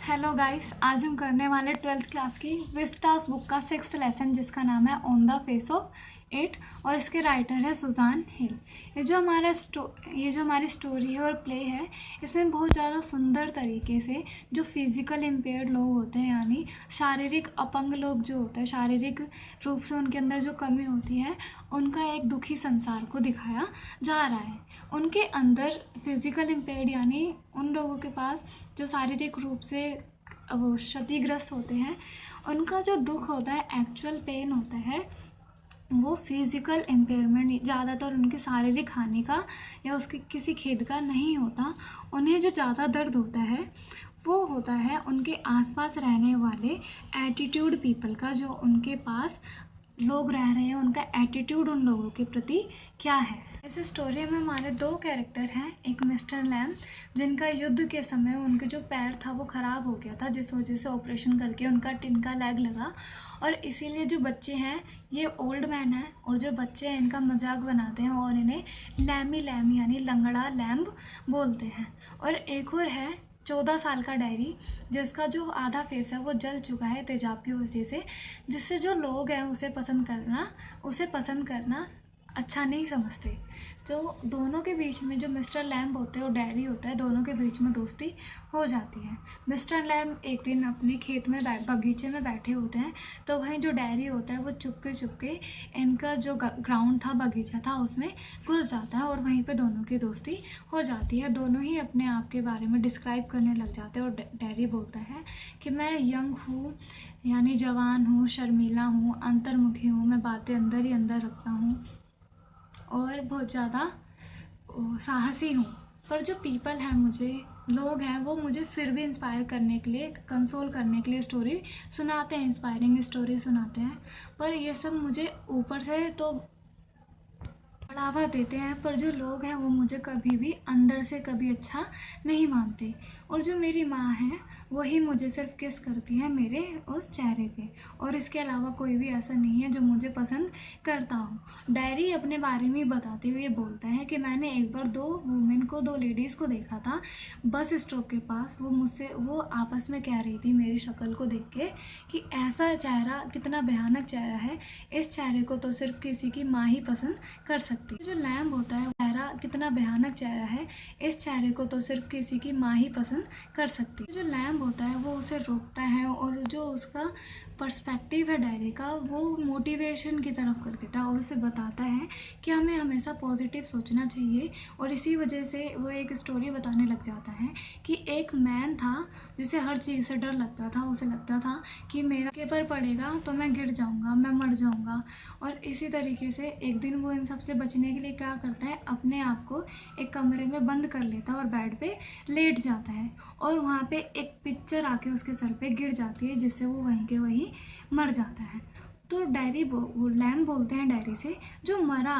Hello guys, आज हम करने वाले 12th क्लास की विस्टास बुक का 6th लेसन जिसका नाम है on the face of it और इसके राइटर है सुजान हिल। ये जो हमारी स्टोरी है और प्ले है, इसमें बहुत ज़्यादा सुंदर तरीके से जो फिज़िकल इम्पेयर्ड लोग होते हैं यानी शारीरिक अपंग लोग जो होते हैं, शारीरिक रूप से उनके अंदर जो कमी होती है, उनका एक दुखी संसार को दिखाया जा रहा है। उनके अंदर फिज़िकल इम्पेयर्ड यानी उन लोगों के पास जो शारीरिक रूप से वो क्षतिग्रस्त होते हैं, उनका जो दुख होता है, एक्चुअल पेन होता है, वो फिज़िकल इम्पेयरमेंट ज़्यादातर उनकी शारीरिक हानि का या उसके किसी खेद का नहीं होता। उन्हें जो ज़्यादा दर्द होता है वो होता है उनके आसपास रहने वाले एटीट्यूड पीपल का, जो उनके पास लोग रह रहे हैं उनका एटीट्यूड उन लोगों के प्रति क्या है। इस स्टोरी में हमारे दो कैरेक्टर हैं, एक मिस्टर लैम जिनका युद्ध के समय उनके जो पैर था वो ख़राब हो गया था, जिस वजह से ऑपरेशन करके उनका तिनका लेग लगा, और इसीलिए जो बच्चे हैं ये ओल्ड मैन है और जो बच्चे हैं इनका मजाक बनाते हैं और इन्हें लैमी लैमी यानी लंगड़ा लैम्ब बोलते हैं। और एक और है 14 साल का डायरी, जिसका जो आधा फेस है वो जल चुका है तेजाब की वजह से, जिससे जो लोग हैं उसे पसंद करना अच्छा नहीं समझते। तो दोनों के बीच में जो मिस्टर लैम्ब होते हैं और डायरी होता है, दोनों के बीच में दोस्ती हो जाती है। मिस्टर लैम्ब एक दिन अपने खेत में बगीचे में बैठे होते हैं, तो वहीं जो डायरी होता है वो चुपके इनका जो ग्राउंड था, बगीचा था, उसमें घुस जाता है और वहीं पे दोनों की दोस्ती हो जाती है। दोनों ही अपने आप के बारे में डिस्क्राइब करने लग जाते हैं और डायरी बोलता है कि मैं यंग हूँ यानी जवान हूँ, शर्मीला हूँ, अंतर्मुखी हूँ, मैं बातें अंदर ही अंदर रखता हूँ और बहुत ज़्यादा साहसी हूँ। पर जो पीपल हैं, लोग हैं, वो मुझे फिर भी इंस्पायर करने के लिए, कंसोल करने के लिए स्टोरी सुनाते हैं, इंस्पायरिंग स्टोरी सुनाते हैं, पर ये सब मुझे ऊपर से तो बढ़ावा देते हैं, पर जो लोग हैं वो मुझे कभी भी अंदर से कभी अच्छा नहीं मानते। और जो मेरी माँ है वही मुझे सिर्फ किस करती है मेरे उस चेहरे पे, और इसके अलावा कोई भी ऐसा नहीं है जो मुझे पसंद करता हो। डायरी अपने बारे में बताते हुए बोलता है कि मैंने एक बार दो लेडीज़ को देखा था बस स्टॉप के पास। वो आपस में कह रही थी मेरी शक्ल को देख के कि ऐसा चेहरा कितना भयानक चेहरा है, इस चेहरे को तो सिर्फ किसी की माँ ही पसंद कर सकती है। जो लैम्ब होता है, चेहरा कितना भयानक चेहरा है, इस चेहरे को तो सिर्फ किसी की माँ ही पसंद कर सकती है। जो लैम्ब होता है वो उसे रोकता है और जो उसका पर्सपेक्टिव है डायरी का, वो मोटिवेशन की तरफ कर देता है और उसे बताता है कि हमें हमेशा पॉजिटिव सोचना चाहिए। और इसी वजह से वो एक स्टोरी बताने लग जाता है कि एक मैन था जिसे हर चीज़ से डर लगता था। उसे लगता था कि मेरा पेपर पड़ेगा तो मैं गिर जाऊंगा, मैं मर जाऊंगा। और इसी तरीके से एक दिन वो इन सब से बचने के लिए क्या करता है, अपने आप को एक कमरे में बंद कर लेता है और बेड पे लेट जाता है, और वहाँ पे एक पिक्चर आके उसके सर पे गिर जाती है, जिससे वो वहीं के वहीं मर जाता है। तो वो लैम्ब बोलते हैं डायरी से, जो मरा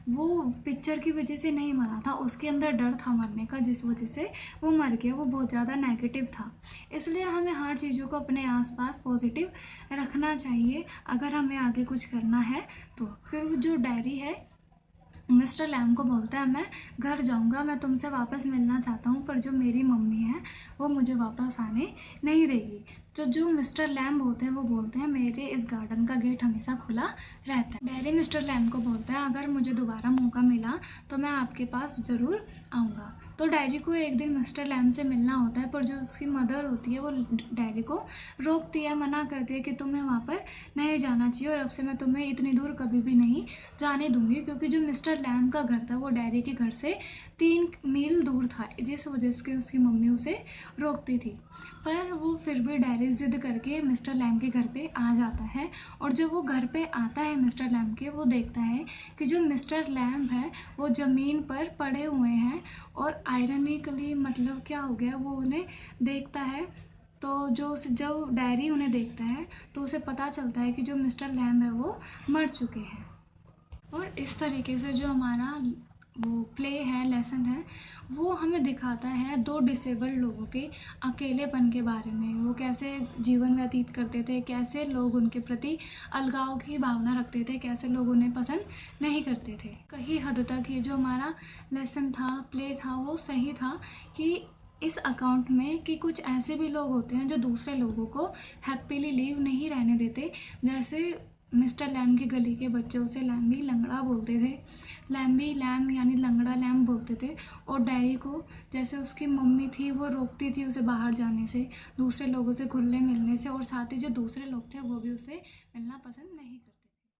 वो पिक्चर की वजह से नहीं मरा था, उसके अंदर डर था मरने का, जिस वजह से वो मर गया। वो बहुत ज़्यादा नेगेटिव था। इसलिए हमें हर चीज़ों को अपने आसपास पॉजिटिव रखना चाहिए अगर हमें आगे कुछ करना है तो। फिर जो डायरी है मिस्टर लैम को बोलता है मैं घर जाऊंगा, मैं तुमसे वापस मिलना चाहता हूँ, पर जो मेरी मम्मी है वो मुझे वापस आने नहीं देगी। तो जो मिस्टर लैम होते हैं वो बोलते हैं मेरे इस गार्डन का गेट हमेशा खुला रहता है। डायरी मिस्टर लैम को बोलता है अगर मुझे दोबारा मौका मिला तो मैं आपके पास ज़रूर आऊँगा। तो डायरी को एक दिन मिस्टर लैम से मिलना होता है, पर जो उसकी मदर होती है वो डायरी को रोकती है, मना करती है कि तुम्हें वहाँ पर नहीं जाना चाहिए और अब से मैं तुम्हें इतनी दूर कभी भी नहीं जाने दूंगी, क्योंकि जो मिस्टर लैम का घर था वो डायरी के घर से 3 मील दूर था, जिस वजह से उसकी मम्मी उसे रोकती थी। पर वो फिर भी डायरी जिद करके मिस्टर लैम के घर पे आ जाता है, और जब वो घर पे आता है मिस्टर लैम के, वो देखता है कि जो मिस्टर लैम है वो ज़मीन पर पड़े हुए हैं, और आयरनिकली मतलब क्या हो गया, वो उन्हें देखता है। तो जब डायरी उन्हें देखता है तो उसे पता चलता है कि जो मिस्टर लैम है वो मर चुके हैं। और इस तरीके से जो हमारा वो प्ले है, लेसन है, वो हमें दिखाता है 2 डिसेबल्ड लोगों के अकेलेपन के बारे में। वो कैसे जीवन व्यतीत करते थे, कैसे लोग उनके प्रति अलगाव की भावना रखते थे, कैसे लोग उन्हें पसंद नहीं करते थे। कहीं हद तक ये जो हमारा लेसन था, प्ले था, वो सही था कि इस अकाउंट में कि कुछ ऐसे भी लोग होते हैं जो दूसरे लोगों को हैप्पीली लीव नहीं रहने देते। जैसे मिस्टर लैम की गली के बच्चे उसे लैम्बी लंगड़ा बोलते थे, लैम्बी लैम यानी लंगड़ा लैम बोलते थे। और डैरी को, जैसे उसकी मम्मी थी, वो रोकती थी उसे बाहर जाने से, दूसरे लोगों से घुलने मिलने से, और साथ ही जो दूसरे लोग थे वो भी उसे मिलना पसंद नहीं करते।